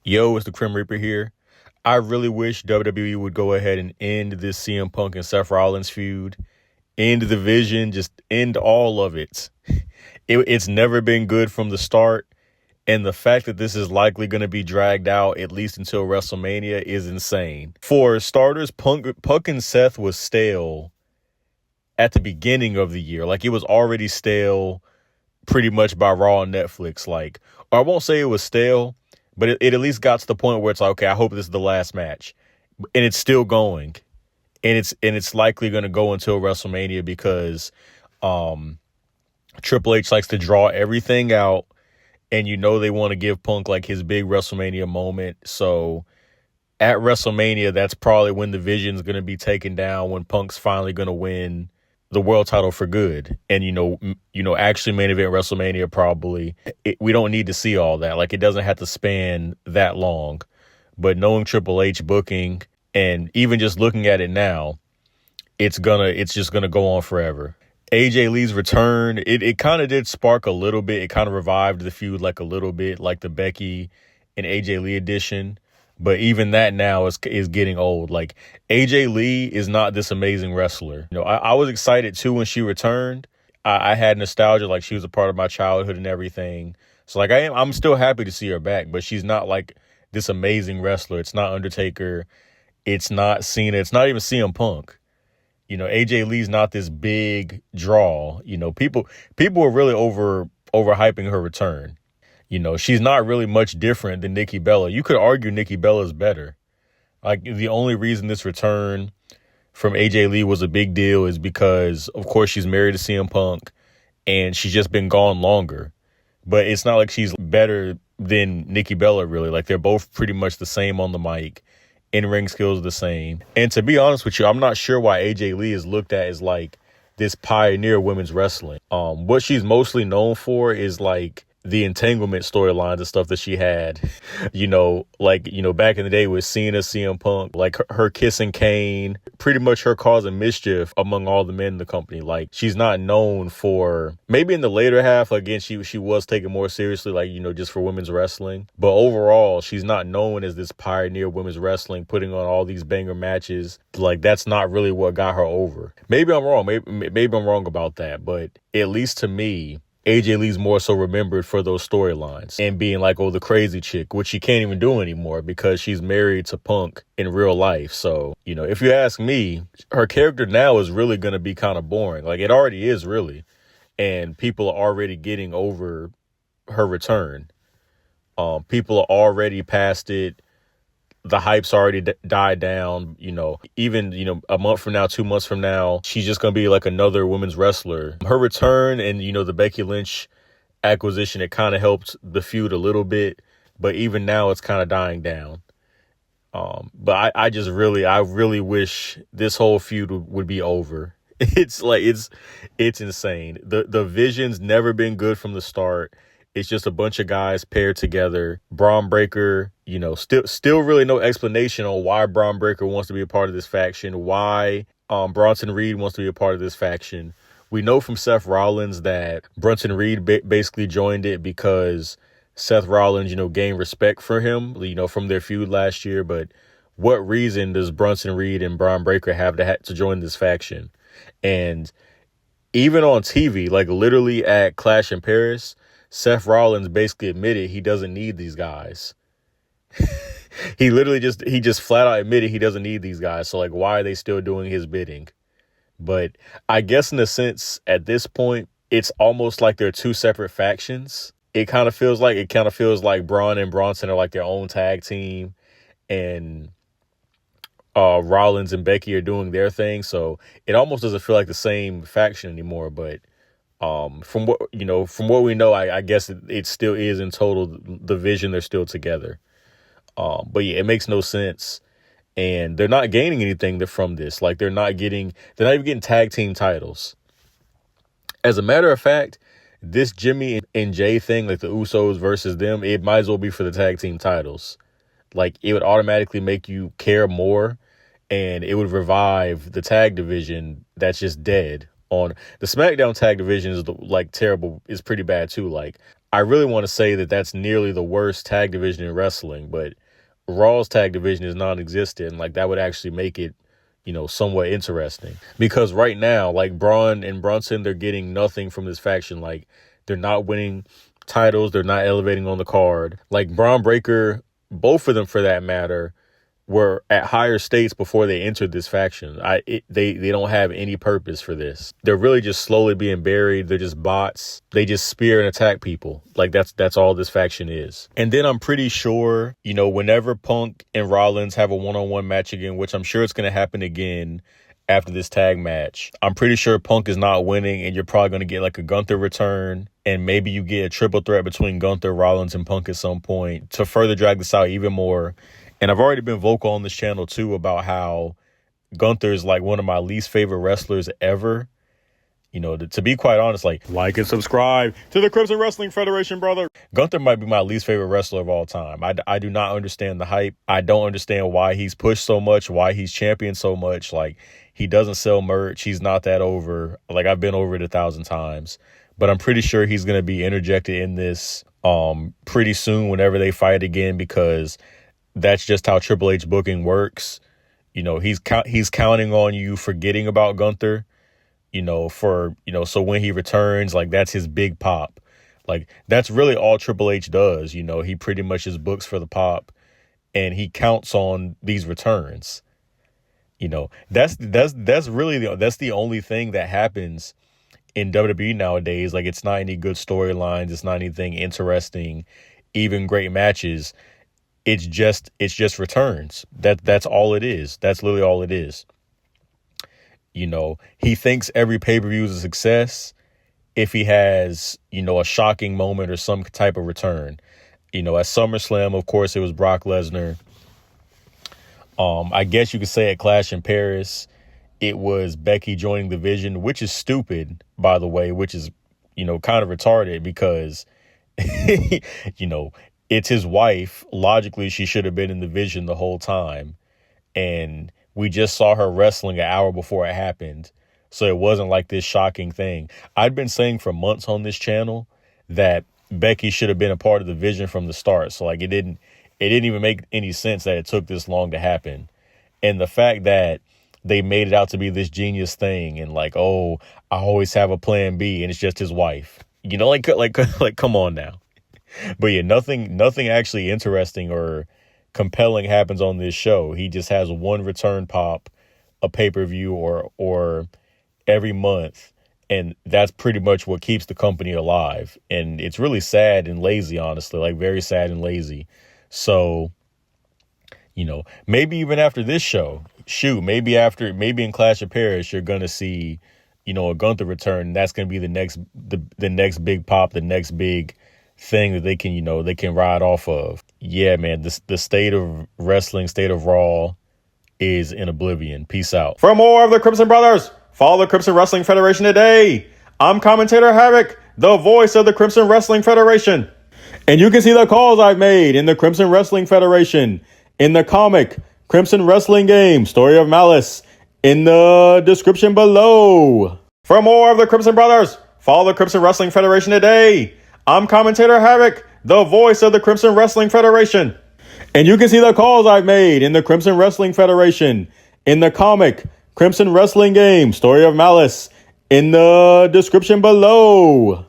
Yo, it's the Crim Reaper here. I really wish WWE would go ahead and end this CM Punk and Seth Rollins feud. End the vision, just end all of it. It's never been good from the start. And the fact that this is likely going to be dragged out at least until WrestleMania is insane. For starters, Punk and Seth was stale at the beginning of the year. Like, it was already stale pretty much by Raw and Netflix. Like, or I won't say it was stale, but it at least got to the point where it's like, okay, I hope this is the last match. And it's still going. And it's likely going to go until WrestleMania because Triple H likes to draw everything out. And they want to give Punk like his big WrestleMania moment. So at WrestleMania, that's probably when the vision's going to be taken down, when Punk's finally going to win the world title for good. And, actually main event WrestleMania probably. We don't need to see all that. Like, it doesn't have to span that long. But knowing Triple H booking and even just looking at it now, it's just going to go on forever. AJ Lee's return, it kind of did spark a little bit. It kind of revived the feud like a little bit, like the Becky and AJ Lee edition. But even that now is getting old. Like, AJ Lee is not this amazing wrestler. I was excited too when she returned. I had nostalgia, like she was a part of my childhood and everything. So like I'm still happy to see her back, but she's not like this amazing wrestler. It's not Undertaker. It's not Cena. It's not even CM Punk. AJ Lee's not this big draw. People are really overhyping her return. She's not really much different than Nikki Bella. You could argue Nikki Bella's better. Like, the only reason this return from AJ Lee was a big deal is because, of course, she's married to CM Punk and she's just been gone longer. But it's not like she's better than Nikki Bella, really. Like, they're both pretty much the same on the mic. In-ring skills are the same. And to be honest with you, I'm not sure why AJ Lee is looked at as like this pioneer women's wrestling. What she's mostly known for is like the entanglement storylines and stuff that she had, back in the day with Cena, CM Punk, like her kissing Kane, pretty much her causing mischief among all the men in the company. Like, she's not known for, maybe in the later half, again, she was taken more seriously, like, just for women's wrestling. But overall, she's not known as this pioneer women's wrestling, putting on all these banger matches. Like, that's not really what got her over. Maybe I'm wrong. Maybe I'm wrong about that. But at least to me, AJ Lee's more so remembered for those storylines and being like, oh, the crazy chick, which she can't even do anymore because she's married to Punk in real life. So, if you ask me, her character now is really going to be kind of boring. Like, it already is, really. And people are already getting over her return. People are already past it. The hype's already died down, even, a month from now, 2 months from now, she's just going to be like another women's wrestler. Her return and, the Becky Lynch acquisition, it kind of helped the feud a little bit, but even now it's kind of dying down. But I really wish this whole feud would be over. It's like, it's insane. The vision's never been good from the start. It's just a bunch of guys paired together. Braun Breaker, still really no explanation on why Braun Breaker wants to be a part of this faction, why Bronson Reed wants to be a part of this faction. We know from Seth Rollins that Bronson Reed basically joined it because Seth Rollins, gained respect for him, from their feud last year. But what reason does Bronson Reed and Braun Breaker have to join this faction? And even on TV, like literally at Clash in Paris, Seth Rollins basically admitted he doesn't need these guys. He just flat out admitted he doesn't need these guys. So like, why are they still doing his bidding? But I guess in a sense, at this point, it's almost like they're two separate factions. It kind of feels like Braun and Bronson are like their own tag team, and Rollins and Becky are doing their thing. So it almost doesn't feel like the same faction anymore. But from what we know, I guess it still is in total the vision. They're still together. But yeah, it makes no sense. And they're not gaining anything from this. Like, they're not even getting tag team titles. As a matter of fact, this Jimmy and Jay thing, like the Usos versus them, it might as well be for the tag team titles. Like, it would automatically make you care more, and it would revive the tag division that's just dead. On the SmackDown tag division is like terrible, is pretty bad too. Like, I really want to say that that's nearly the worst tag division in wrestling, but Raw's tag division is non-existent. Like that would actually make it, somewhat interesting. Because right now, like Braun and Brunson, they're getting nothing from this faction. Like they're not winning titles, they're not elevating on the card. Like Braun Breaker, both of them for that matter, were at higher states before they entered this faction. They don't have any purpose for this. They're really just slowly being buried. They're just bots. They just spear and attack people. Like that's all this faction is. And then I'm pretty sure, whenever Punk and Rollins have a one-on-one match again, which I'm sure it's going to happen again after this tag match, I'm pretty sure Punk is not winning, and you're probably going to get like a Gunther return, and maybe you get a triple threat between Gunther, Rollins, and Punk at some point to further drag this out even more. And I've already been vocal on this channel, too, about how Gunther is like one of my least favorite wrestlers ever. To be quite honest, like and subscribe to the Crimson Wrestling Federation, brother. Gunther might be my least favorite wrestler of all time. I do not understand the hype. I don't understand why he's pushed so much, why he's championed so much. Like, he doesn't sell merch. He's not that over. Like, I've been over it 1,000 times. But I'm pretty sure he's going to be interjected in this pretty soon whenever they fight again, because that's just how Triple H booking works. He's counting on you forgetting about Gunther, so when he returns, like that's his big pop. Like that's really all Triple H does. He pretty much just books for the pop, and he counts on these returns. That's really that's the only thing that happens in WWE nowadays. Like, it's not any good storylines. It's not anything interesting, even great matches. It's just returns. That's all it is. That's literally all it is. He thinks every pay-per-view is a success if he has, a shocking moment or some type of return. At SummerSlam, of course, it was Brock Lesnar. I guess you could say at Clash in Paris, it was Becky joining the Vision, which is stupid, by the way, which is, kind of retarded because, it's his wife. Logically, she should have been in the Vision the whole time. And we just saw her wrestling an hour before it happened. So it wasn't like this shocking thing. I'd been saying for months on this channel that Becky should have been a part of the Vision from the start. So like it didn't even make any sense that it took this long to happen. And the fact that they made it out to be this genius thing and like, oh, I always have a plan B, and it's just his wife. Like come on now. But yeah, nothing actually interesting or compelling happens on this show. He just has one return pop, a pay-per-view or every month, and that's pretty much what keeps the company alive. And it's really sad and lazy, honestly, like very sad and lazy. So, maybe even after this show, maybe in Clash of Paris, you're gonna see, a Gunther return. And that's gonna be the next big pop, the next big thing that they can ride off of. Yeah, man, the state of wrestling, state of Raw is in oblivion. Peace out. For more of the Crimson Brothers, follow the Crimson Wrestling Federation today. I'm commentator Havoc, the voice of the Crimson Wrestling Federation. And you can see the calls I've made in the Crimson Wrestling Federation, in the comic Crimson Wrestling Game, Story of Malice, in the description below. For more of the Crimson Brothers, follow the Crimson Wrestling Federation today. I'm commentator Havoc, the voice of the Crimson Wrestling Federation. And you can see the calls I've made in the Crimson Wrestling Federation, in the comic Crimson Wrestling Game, Story of Malice, in the description below.